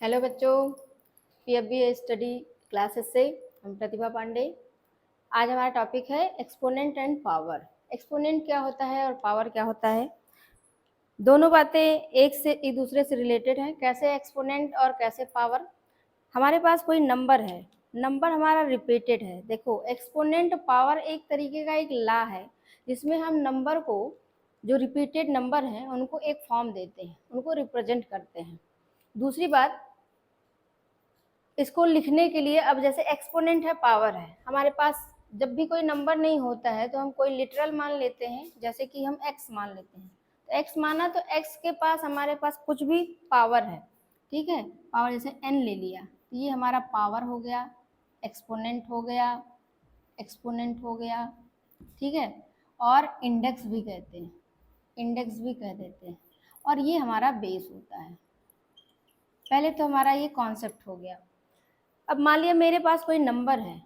Hello बच्चों, पीएफबी study classes से हम प्रतिभा पांडे। आज हमारा टॉपिक है एक्सपोनेंट एंड पावर। एक्सपोनेंट क्या होता है और पावर क्या होता है। दोनों बातें एक दूसरे से रिलेटेड हैं। कैसे एक्सपोनेंट और कैसे पावर। हमारे पास कोई नंबर है, नंबर हमारा रिपीटेड है। देखो, एक्सपोनेंट पावर एक तरीके का एक लॉ है जिसमें हम नंबर को, जो रिपीटेड नंबर हैं उनको एक फॉर्म देते हैं, उनको रिप्रेजेंट करते हैं। दूसरी बात, इसको लिखने के लिए अब जैसे एक्सपोनेंट है, पावर है, हमारे पास जब भी कोई नंबर नहीं होता है तो हम कोई लिटरल मान लेते हैं। जैसे कि हम x मान लेते हैं, तो x माना तो x के पास हमारे पास कुछ भी पावर है, ठीक है। पावर जैसे n ले लिया तो ये हमारा पावर हो गया, एक्सपोनेंट हो गया, एक्सपोनेंट हो गया, ठीक है। और इंडेक्स भी कहते हैं, इंडेक्स भी कह देते हैं। और ये हमारा बेस होता है। पहले तो हमारा ये कॉन्सेप्ट हो गया। अब मान लिया मेरे पास कोई नंबर है,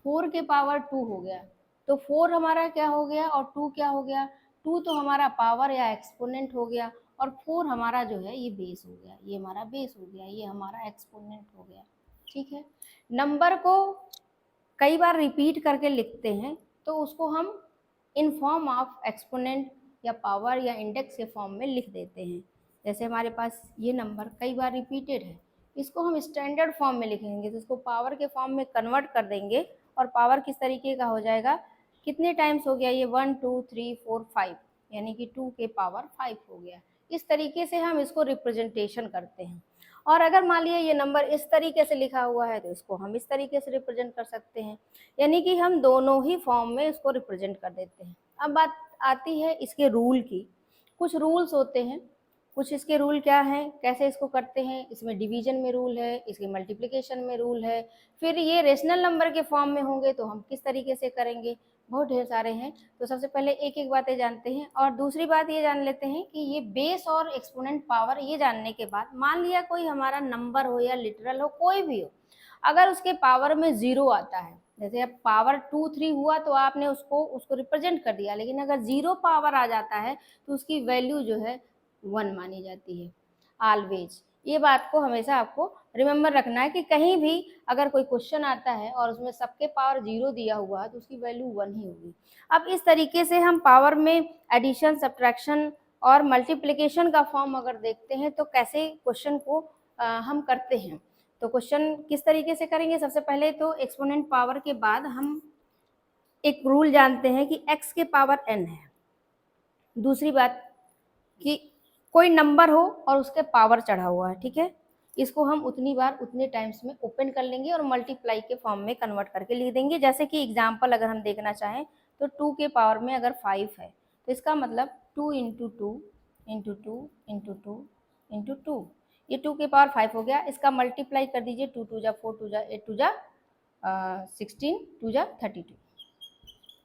4 के पावर 2 हो गया, तो 4 हमारा क्या हो गया और 2 क्या हो गया। 2 तो हमारा पावर या एक्सपोनेंट हो गया और 4 हमारा जो है ये बेस हो गया, ये हमारा बेस हो गया, ये हमारा एक्सपोनेंट हो गया, ठीक है। नंबर को कई बार रिपीट करके लिखते हैं तो उसको हम इन फॉर्म ऑफ एक्सपोनेंट या पावर या इंडेक्स के फॉर्म में लिख देते हैं। जैसे हमारे पास ये नंबर कई बार रिपीटेड है, इसको हम स्टैंडर्ड फॉर्म में लिखेंगे तो इसको पावर के फॉर्म में कन्वर्ट कर देंगे। और पावर किस तरीके का हो जाएगा, कितने टाइम्स हो गया ये 1 2 3 4 5, यानी कि 2 के पावर 5 हो गया। इस तरीके से हम इसको रिप्रेजेंटेशन करते हैं। और अगर मान लिया ये नंबर इस तरीके से लिखा हुआ है तो इसको हम इस तरीके से रिप्रेजेंट कर सकते हैं, यानी कि हम दोनों ही फॉर्म में इसको रिप्रेजेंट कर देते हैं। अब बात आती है इसके रूल की। कुछ रूल्स होते हैं, कुछ इसके रूल क्या हैं, कैसे इसको करते हैं। इसमें डिवीजन में रूल है, इसके मल्टीप्लिकेशन में रूल है। फिर ये रेशनल नंबर के फॉर्म में होंगे तो हम किस तरीके से करेंगे, बहुत ढेर सारे हैं। तो सबसे पहले एक एक बातें जानते हैं। और दूसरी बात ये जान लेते हैं कि ये बेस और एक्सपोनेंट पावर, ये जानने के बाद मान लिया कोई हमारा नंबर हो या लिटरल हो, कोई भी हो, अगर उसके पावर में 0 आता है, जैसे अब पावर 2 3 हुआ तो आपने उसको रिप्रेजेंट कर दिया, लेकिन अगर 0 पावर आ जाता है तो उसकी वैल्यू जो है 1 मानी जाती है ऑलवेज। ये बात को हमेशा आपको रिमेंबर रखना है कि कहीं भी अगर कोई क्वेश्चन आता है और उसमें सबके पावर 0 दिया हुआ है तो उसकी वैल्यू 1 ही होगी। अब इस तरीके से हम पावर में एडिशन, सब्ट्रैक्शन और मल्टीप्लिकेशन का फॉर्म अगर देखते हैं तो कैसे क्वेश्चन को हम करते हैं। तो क्वेश्चन किस तरीके से करेंगे, सबसे पहले तो एक्सपोनेंट पावर के बाद हम एक रूल जानते हैं कि x के पावर n है। दूसरी बात कि कोई नंबर हो और उसके पावर चढ़ा हुआ है, ठीक है, इसको हम उतनी बार उतने टाइम्स में ओपन कर लेंगे और मल्टीप्लाई के फॉर्म में कन्वर्ट करके लिख देंगे। जैसे कि एग्जांपल अगर हम देखना चाहें तो 2 के पावर में अगर 5 है तो इसका मतलब 2 into two into two into two into two, ये 2 के पावर 5 हो गया। इसका मल्टीप्लाई कर दीजिए, 2 2 जा 4, 2 जा 8, 2 जा 16, 2 जा 32।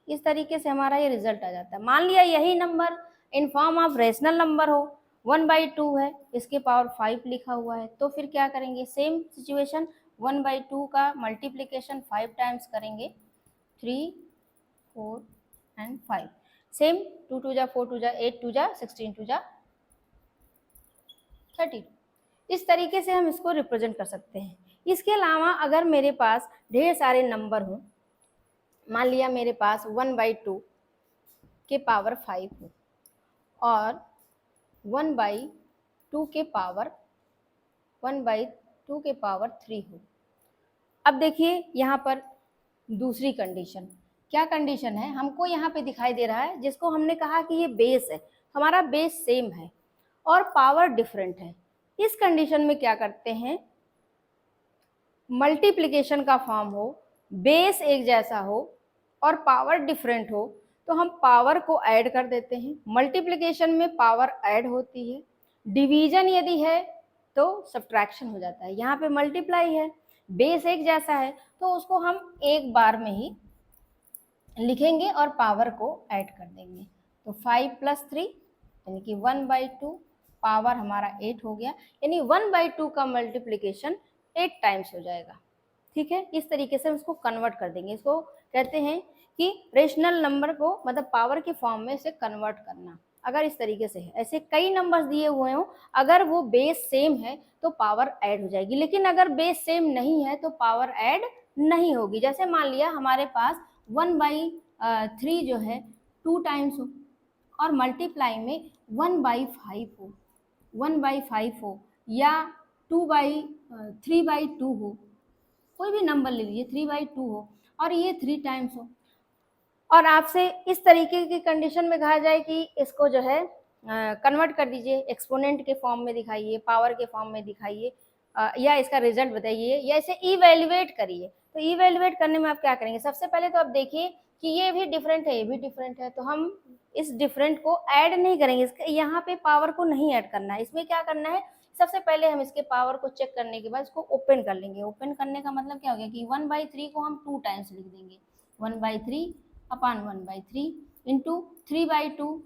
इस तरीके से हमारा ये रिजल्ट आ जाता है। मान लिया यही number in form of rational number हो, 1/2 है, इसके पावर 5 लिखा हुआ है, तो फिर क्या करेंगे, सेम सिचुएशन, 1/2 का मल्टीप्लिकेशन 5 टाइम्स करेंगे, 3 4 एंड 5। सेम 2 2 जा 4, 2 जा 8, 2 जा 16, 2 जा 30। इस तरीके से हम इसको रिप्रेजेंट कर सकते हैं। इसके अलावा अगर मेरे पास ढेर सारे नंबर हों, मान लिया मेरे पास 1/2 के पावर 5 हो और 1/2 के पावर 1/2 के पावर 3 हो। अब देखिए यहाँ पर दूसरी कंडीशन, क्या कंडीशन है, हमको यहाँ पे दिखाई दे रहा है जिसको हमने कहा कि ये बेस है, हमारा बेस सेम है और पावर डिफरेंट है। इस कंडीशन में क्या करते हैं, मल्टीप्लिकेशन का फॉर्म हो, बेस एक जैसा हो और पावर डिफरेंट हो तो हम पावर को ऐड कर देते हैं। मल्टीप्लिकेशन में पावर ऐड होती है, डिवीजन यदि है तो सब्ट्रैक्शन हो जाता है। यहाँ पे मल्टीप्लाई है, बेस एक जैसा है तो उसको हम एक बार में ही लिखेंगे और पावर को ऐड कर देंगे। तो 5 + 3 यानी कि 1/2, पावर हमारा 8 हो गया, यानी 1/2 का मल्टीप्लिकेशन 8 टाइम्स हो जाएगा, ठीक है। इस तरीके से उसको कन्वर्ट कर देंगे। इसको कहते हैं कि रेशनल नंबर को, मतलब पावर के फॉर्म में इसे कन्वर्ट करना। अगर इस तरीके से है, ऐसे कई नंबर्स दिए हुए हों, अगर वो बेस सेम है तो पावर ऐड हो जाएगी, लेकिन अगर बेस सेम नहीं है तो पावर ऐड नहीं होगी। जैसे मान लिया हमारे पास 1/3 जो है 2 टाइम्स हो और मल्टीप्लाई में 1/5 हो, 1/5 हो या 3/2 हो, कोई भी नंबर ले लीजिए, 3/2 हो और ये 3 टाइम्स हो, और आपसे इस तरीके की कंडीशन में कहा जाए कि इसको जो है कन्वर्ट कर दीजिए, एक्सपोनेंट के फॉर्म में दिखाइए, पावर के फॉर्म में दिखाइए, या इसका रिजल्ट बताइए या इसे इवेल्युएट करिए। तो इवेल्युएट करने में आप क्या करेंगे, सबसे पहले तो आप देखिए कि ये भी डिफरेंट है, ये भी डिफरेंट है, तो हम इस डिफरेंट को ऐड नहीं करेंगे, यहाँ पे पावर को नहीं ऐड करना है। इसमें क्या करना है, सबसे पहले हम इसके पावर को चेक करने के बाद इसको ओपन कर लेंगे। ओपन करने का मतलब क्या हो गया कि 1/3 को हम 2 टाइम्स लिख देंगे, 1/3 अपॉन 1/3 इंटू 3/2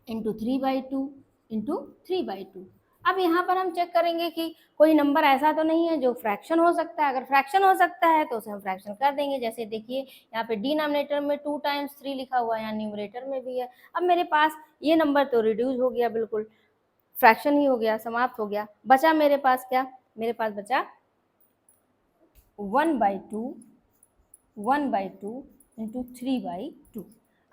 इंटू 3/2 इंटू 3/2। अब यहाँ पर हम चेक करेंगे कि कोई नंबर ऐसा तो नहीं है जो फ्रैक्शन हो सकता है। अगर फ्रैक्शन हो सकता है तो उसे हम फ्रैक्शन कर देंगे। जैसे देखिए यहाँ पे डिनोमिनेटर में 2 टाइम्स 3 लिखा हुआ है, यहाँ न्यूमरेटर में भी है। अब मेरे पास ये नंबर तो रिड्यूस हो गया, बिल्कुल फ्रैक्शन ही हो गया, समाप्त हो गया। बचा मेरे पास क्या, मेरे पास बचा 1/2 इंटू 3/2।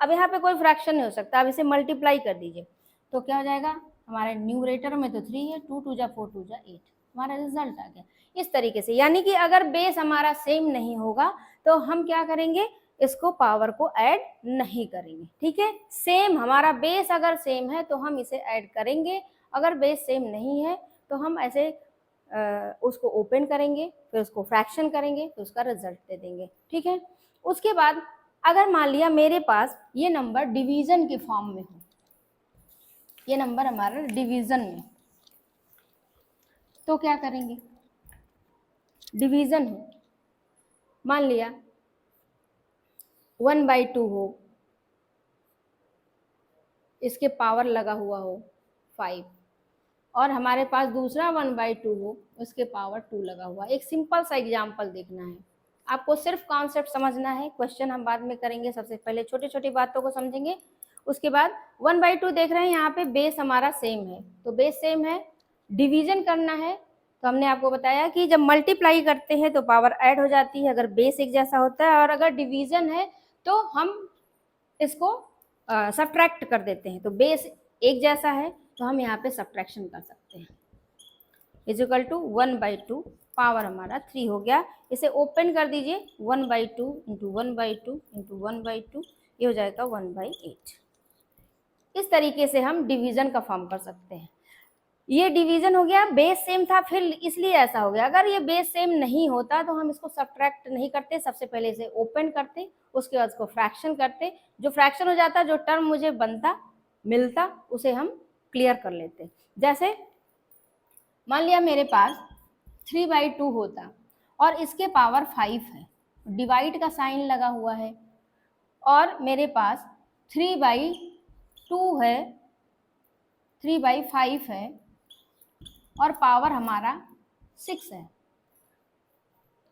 अब यहाँ पे कोई फ्रैक्शन नहीं हो सकता, अब इसे मल्टीप्लाई कर दीजिए तो क्या हो जाएगा, हमारे न्यूमरेटर में तो 3 है, 2 2 जा 4 2 जा 8, हमारा रिजल्ट आ गया। इस तरीके से, यानी कि अगर बेस हमारा सेम नहीं होगा तो हम क्या करेंगे, इसको पावर को ऐड नहीं करेंगे। ठीक है, सेम हमारा बेस अगर सेम है तो हम इसे ऐड करेंगे, अगर बेस सेम नहीं है तो हम ऐसे उसको ओपन करेंगे, फिर उसको फ्रैक्शन करेंगे, फिर उसका रिजल्ट दे देंगे। ठीक है, उसके बाद अगर मान लिया मेरे पास ये नंबर डिवीजन के फॉर्म में हो, ये नंबर हमारा डिवीजन में, तो क्या करेंगे, डिवीजन है, मान लिया 1/2 हो, इसके पावर लगा हुआ हो 5, और हमारे पास दूसरा 1/2 हो, उसके पावर 2 लगा हुआ। एक सिंपल सा एग्जाम्पल देखना है आपको, सिर्फ कॉन्सेप्ट समझना है, क्वेश्चन हम बाद में करेंगे। सबसे पहले छोटी छोटी बातों को समझेंगे, उसके बाद 1/2 देख रहे हैं, यहाँ पे बेस हमारा सेम है, तो बेस सेम है, डिवीजन करना है। तो हमने आपको बताया कि जब मल्टीप्लाई करते हैं तो पावर ऐड हो जाती है अगर बेस एक जैसा होता है, और अगर डिवीजन है तो हम इसको सब्ट्रैक्ट कर देते हैं। तो बेस एक जैसा है तो हम यहाँ पे सब्ट्रैक्शन कर सकते हैं, इजिकल टू 1/2, पावर हमारा 3 हो गया। इसे ओपन कर दीजिए, 1/2 इंटू 1/2 इंटू 1/2, ये हो जाएगा 1/8। इस तरीके से हम डिवीजन का फॉर्म कर सकते हैं। ये डिवीजन हो गया, बेस सेम था फिर इसलिए ऐसा हो गया। अगर ये बेस सेम नहीं होता तो हम इसको सब्ट्रैक्ट नहीं करते, सबसे पहले इसे ओपन करते, उसके बाद इसको फ्रैक्शन करते, जो फ्रैक्शन हो जाता, जो टर्म मुझे बनता मिलता उसे हम क्लियर कर लेते। जैसे मान लिया मेरे पास 3/2 होता और इसके पावर 5 है, डिवाइड का साइन लगा हुआ है, और मेरे पास 3/2 है, 3/5 है और पावर हमारा 6 है।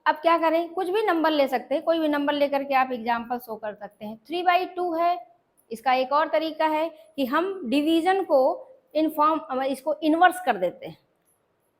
अब क्या करें, कुछ भी नंबर ले सकते हैं, कोई भी नंबर लेकर के आप एग्जाम्पल शो कर सकते हैं। 3/2 है, इसका एक और तरीका है कि हम डिवीजन को इसको इन्वर्स कर देते हैं।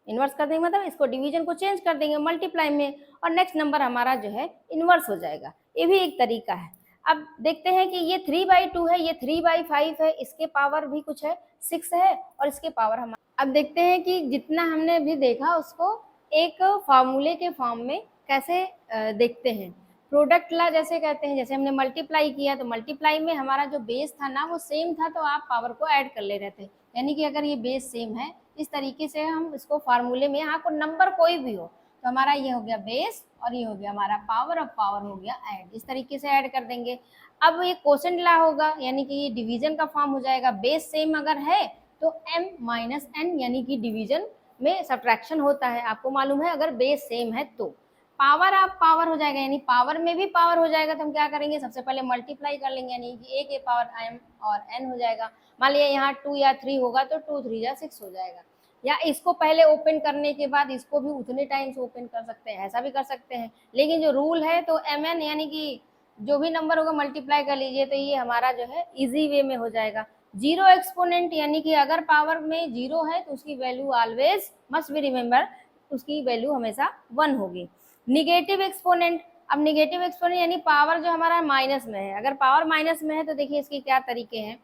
इन्वर्स कर देंगे मतलब इसको डिवीजन को चेंज कर देंगे मल्टीप्लाई में, और नेक्स्ट नंबर हमारा जो है इन्वर्स हो जाएगा। ये भी एक तरीका है। अब देखते हैं कि ये 3/2 है, ये 3/5 है, इसके पावर भी कुछ है 6 है, और इसके पावर हमारा, अब देखते हैं कि जितना हमने अभी देखा उसको एक फार्मूले के फॉर्म में कैसे देखते हैं। प्रोडक्ट ला जैसे कहते हैं, जैसे हमने मल्टीप्लाई किया तो मल्टीप्लाई में हमारा जो बेस था ना वो सेम था, तो आप पावर को ऐड कर ले रहे थे, यानी कि अगर ये बेस सेम है इस तरीके से हम इसको फार्मूले में, यहाँ को नंबर कोई भी हो तो हमारा ये हो गया बेस और ये हो गया हमारा पावर, अब पावर हो गया ऐड, इस तरीके से ऐड कर देंगे। अब ये क्वोशंट ला होगा, यानी कि ये डिवीजन का फॉर्म हो जाएगा। बेस सेम अगर है तो m माइनस n, यानी कि डिवीजन में सब्ट्रैक्शन होता है, आपको मालूम है, अगर बेस सेम है तो। पावर आप पावर हो जाएगा, यानी पावर में भी पावर हो जाएगा, तो हम क्या करेंगे, सबसे पहले मल्टीप्लाई कर लेंगे, यानी कि a के पावर m और n हो जाएगा। मान लिया यहाँ 2 या 3 होगा तो 2 3 जा 6 हो जाएगा। या इसको पहले ओपन करने के बाद इसको भी उतने टाइम से ओपन कर सकते हैं, ऐसा भी कर सकते हैं, लेकिन जो रूल है तो mn, यानी कि जो भी नंबर होगा मल्टीप्लाई कर लीजिए, तो ये हमारा जो है इजी वे में हो जाएगा। जीरो एक्सपोनेंट यानी कि अगर पावर में जीरो है तो उसकी value always must be remember, उसकी वैल्यू हमेशा 1 होगी। निगेटिव एक्सपोनेंट, अब निगेटिव एक्सपोनेंट यानी पावर जो हमारा माइनस में है, अगर पावर माइनस में है तो देखिए इसके क्या तरीके हैं।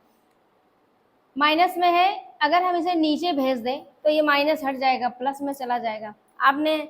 माइनस में है, अगर हम इसे नीचे भेज दें तो ये माइनस हट जाएगा, प्लस में चला जाएगा। आपने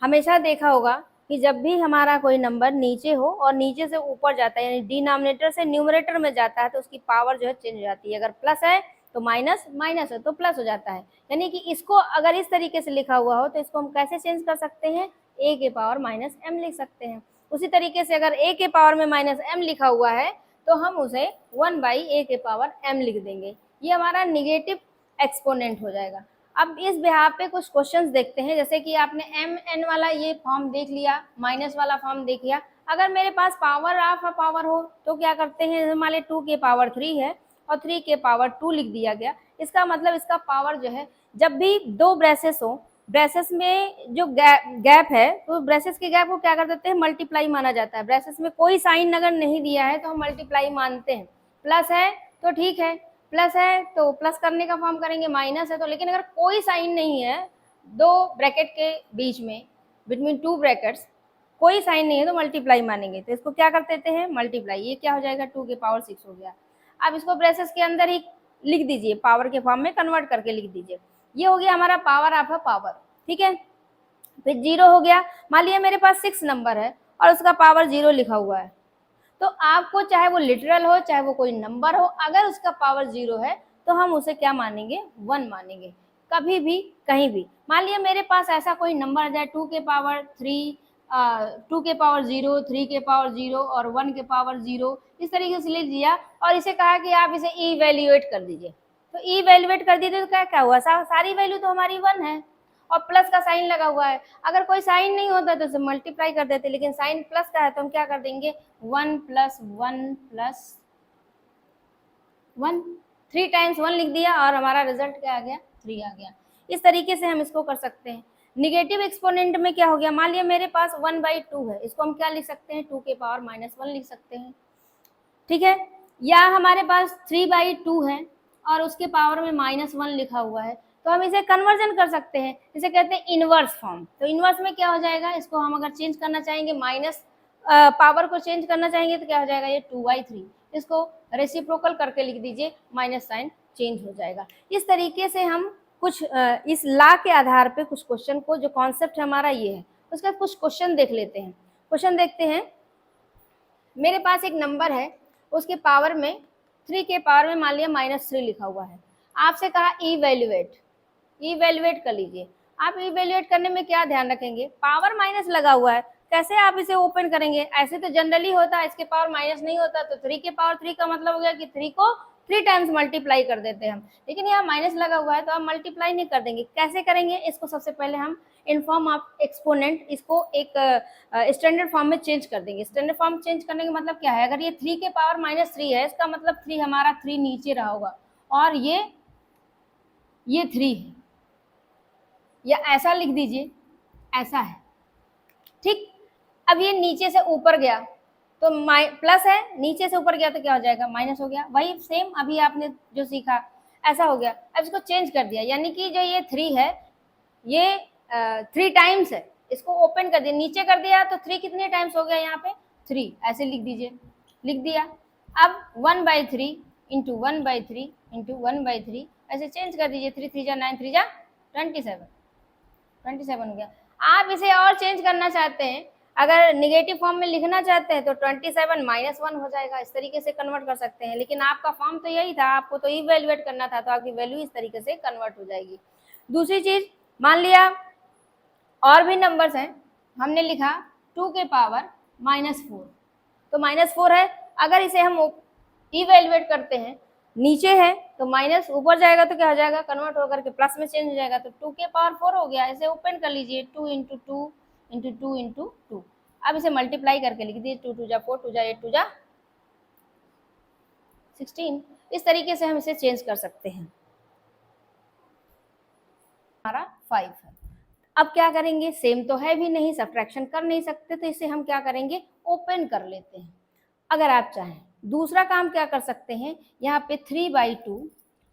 हमेशा देखा होगा कि जब भी हमारा कोई नंबर नीचे हो और नीचे से ऊपर जाता है, यानी डिनोमिनेटर से न्यूमरेटर में जाता है, तो उसकी पावर जो है चेंज हो जाती है। अगर प्लस है तो माइनस, माइनस है तो प्लस हो जाता है। यानी कि इसको अगर इस तरीके से लिखा हुआ हो तो इसको हम कैसे चेंज कर सकते हैं, a के पावर माइनस m लिख सकते हैं। उसी तरीके से अगर a के पावर में माइनस m लिखा हुआ है तो हम उसे 1/a के पावर m लिख देंगे। ये हमारा निगेटिव एक्सपोनेंट हो जाएगा। अब इस बिहार पे कुछ क्वेश्चंस देखते हैं, जैसे कि आपने एम एन वाला ये फॉर्म देख लिया, माइनस वाला फॉर्म देख लिया। अगर मेरे पास पावर ऑफ पावर हो तो क्या करते हैं, मान लीजिए 2 के पावर 3 है और 3 के पावर 2 लिख दिया गया। इसका मतलब इसका पावर जो है, जब भी दो ब्रेसेस हो, ब्रेसेस में जो गैप है तो ब्रेसेस के गैप को क्या कर देते हैं, मल्टीप्लाई माना जाता है। ब्रेसेस में कोई साइन अगर नहीं दिया है तो हम मल्टीप्लाई मानते हैं। प्लस है तो ठीक है, प्लस है तो प्लस करने का फॉर्म करेंगे, माइनस है तो, लेकिन अगर कोई साइन नहीं है दो ब्रैकेट के बीच में, बिटवीन टू ब्रैकेट्स कोई साइन नहीं है तो मल्टीप्लाई मानेंगे। तो इसको क्या कर देते हैं, मल्टीप्लाई। ये क्या हो जाएगा, 2 के पावर 6 हो गया। अब इसको ब्रेसेस के अंदर ही लिख दीजिए, पावर के फॉर्म में कन्वर्ट करके लिख दीजिए। ये हो गया हमारा पावर ऑफ पावर, ठीक है। फिर जीरो हो गया, मान लिया मेरे पास 6 नंबर है और उसका पावर 0 लिखा हुआ है, तो आपको चाहे वो लिटरल हो चाहे वो कोई नंबर हो, अगर उसका पावर 0 है तो हम उसे क्या मानेंगे, 1 मानेंगे, कभी भी कहीं भी। मान लिया मेरे पास ऐसा कोई नंबर आ जाए 2 के पावर 3, 2 के पावर 0, 3 के पावर 0 और 1 के पावर 0, इस तरीके से लिख दिया और इसे कहा कि आप इसे इवैल्यूएट कर दीजिए। तो इवैल्यूएट कर दीजिए तो क्या क्या हुआ, सारी वैल्यू तो हमारी 1 है और प्लस का साइन लगा हुआ है। अगर कोई साइन नहीं होता तो उसे मल्टीप्लाई कर देते, लेकिन साइन प्लस का है तो हम क्या कर देंगे, 1 + 1 + 1, 3 टाइम्स 1 लिख दिया और हमारा रिजल्ट क्या आ गया, 3 आ गया। इस तरीके से हम इसको कर सकते हैं। निगेटिव एक्सपोनेंट में क्या हो गया, मान लिया मेरे पास 1/2 है, इसको हम क्या लिख सकते हैं, 2 के पावर -1 लिख सकते हैं, ठीक है। या हमारे पास 3/2 है और उसके पावर में -1 लिखा हुआ है, तो हम इसे कन्वर्जन कर सकते हैं, इसे कहते हैं इनवर्स फॉर्म। तो इनवर्स में क्या हो जाएगा, इसको हम अगर चेंज करना चाहेंगे, माइनस पावर को चेंज करना चाहेंगे तो क्या हो जाएगा, ये 2/3, इसको रेसिप्रोकल करके लिख दीजिए, माइनस साइन चेंज हो जाएगा। इस तरीके से हम कुछ इस लॉ के आधार पे कुछ क्वेश्चन को, जो कॉन्सेप्ट हमारा ये है, उसका कुछ क्वेश्चन देख लेते हैं। क्वेश्चन देखते हैं, मेरे पास एक नंबर है, उसके पावर में 3 के पावर में मान लिया -3 लिखा हुआ है। आपसे कहा इवैल्यूएट कर लीजिए। आप इवैल्यूएट करने में क्या ध्यान रखेंगे, पावर माइनस लगा हुआ है, कैसे आप इसे ओपन करेंगे। ऐसे तो जनरली होता है, इसके पावर माइनस नहीं होता, तो 3 के पावर 3 का मतलब हो गया कि 3 को 3 टाइम्स मल्टीप्लाई कर देते हैं हम, लेकिन यहाँ माइनस लगा हुआ है तो आप मल्टीप्लाई नहीं कर देंगे। कैसे करेंगे, इसको सबसे पहले हम इन फॉर्म ऑफ एक्सपोनेंट, इसको एक स्टैंडर्ड फॉर्म में चेंज कर देंगे। स्टैंडर्ड फॉर्म चेंज करने का मतलब क्या है, अगर ये 3 के पावर -3 है, इसका मतलब 3 हमारा 3 नीचे रहा होगा और ये 3 है, या ऐसा लिख दीजिए, ऐसा है, ठीक। अब ये नीचे से ऊपर गया तो प्लस है, नीचे से ऊपर गया तो क्या हो जाएगा, माइनस हो गया। वही सेम अभी आपने जो सीखा ऐसा हो गया। अब इसको चेंज कर दिया, यानी कि जो ये 3 है ये 3 टाइम्स है, इसको ओपन कर दिया, नीचे कर दिया तो 3 कितने टाइम्स हो गया, यहाँ पे 3, ऐसे लिख दीजिए, लिख दिया। अब 1/3 इंटू 1/3 इंटू 1/3 ऐसे चेंज कर दीजिए, 3 3 जा 9, 3 जा 27 हो गया। आप इसे और चेंज करना चाहते हैं, अगर निगेटिव फॉर्म में लिखना चाहते हैं तो 27 -1 हो जाएगा, इस तरीके से कन्वर्ट कर सकते हैं। लेकिन आपका फॉर्म तो यही था, आपको तो इवैल्यूएट करना था, तो आपकी वैल्यू इस तरीके से कन्वर्ट हो जाएगी। दूसरी चीज, मान लिया और भी नंबर्स हैं, हमने लिखा 2 के पावर -4, तो -4 है, अगर इसे हम इवैल्यूएट करते हैं, नीचे है तो माइनस, ऊपर जाएगा तो क्या हो जाएगा, कन्वर्ट होकर के प्लस में चेंज हो जाएगा, तो 2 के पावर 4 हो गया। इसे ओपन कर लीजिए, 2 × 2 × 2 × 2। अब इसे मल्टीप्लाई करके लिख दीजिए, 2 2 जा 4, 2 जा 8, 2 जा 16। इस तरीके से हम इसे चेंज कर सकते हैं। हमारा 5 है। अब क्या करेंगे, सेम तो है भी नहीं, सब्ट्रैक्शन कर नहीं सकते, तो इसे हम क्या करेंगे, ओपन कर लेते हैं। अगर आप चाहें दूसरा काम क्या कर सकते हैं, यहाँ पे 3/2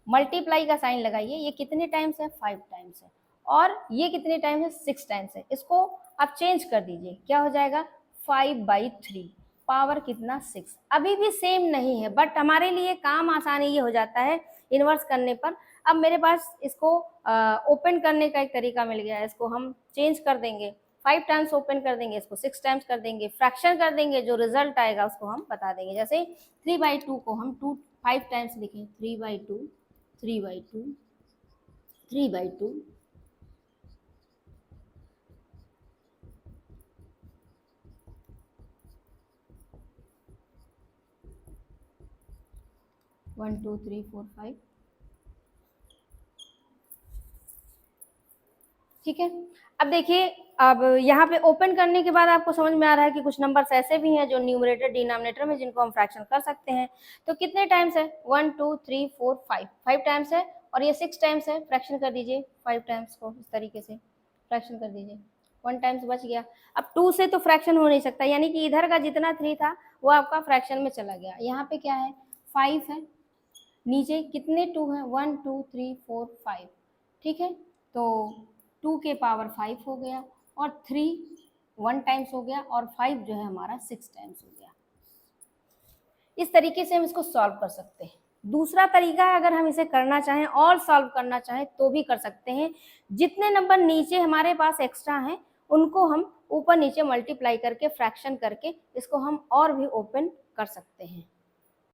मल्टीप्लाई का साइन लगाइए, ये कितने टाइम्स है 5 टाइम्स है, और ये कितने टाइम्स है 6 टाइम्स है। इसको आप चेंज कर दीजिए, क्या हो जाएगा 5/3 पावर कितना 6। अभी भी सेम नहीं है, बट हमारे लिए काम आसानी ये हो जाता है इन्वर्स करने पर। अब मेरे पास इसको ओपन करने का एक तरीका मिल गया है, इसको हम चेंज कर देंगे, 5 टाइम्स ओपन कर देंगे, इसको 6 टाइम्स कर देंगे, फ्रैक्शन कर देंगे, जो रिजल्ट आएगा उसको हम बता देंगे। जैसे 3/2 को हम 5 टाइम्स लिखें, 3/2 3/2 3/2 1 2 3 4 5। ठीक है, अब देखिए, अब यहाँ पे ओपन करने के बाद आपको समझ में आ रहा है कि कुछ नंबर्स ऐसे भी हैं जो न्यूमरेटर डिनोमिनेटर में जिनको हम फ्रैक्शन कर सकते हैं। तो कितने टाइम्स है 1 2 3 4 5, 5 टाइम्स है, और ये 6 टाइम्स है, फ्रैक्शन कर दीजिए 5 टाइम्स को, इस तरीके से फ्रैक्शन कर दीजिए, 1 टाइम्स बच गया। अब 2 से तो फ्रैक्शन हो नहीं सकता, यानी कि इधर का जितना 3 था वो आपका फ्रैक्शन में चला गया। यहाँ पे क्या है 5 है, नीचे कितने 2 हैं 1 2 3 4 5। ठीक है, तो 2 के पावर 5 हो गया, और 3 1 टाइम्स हो गया, और 5 जो है हमारा 6 टाइम्स हो गया। इस तरीके से हम इसको सॉल्व कर सकते हैं। दूसरा तरीका है, अगर हम इसे करना चाहें और सॉल्व करना चाहें तो भी कर सकते हैं। जितने नंबर नीचे हमारे पास एक्स्ट्रा हैं उनको हम ऊपर नीचे मल्टीप्लाई करके फ्रैक्शन करके इसको हम और भी ओपन कर सकते हैं।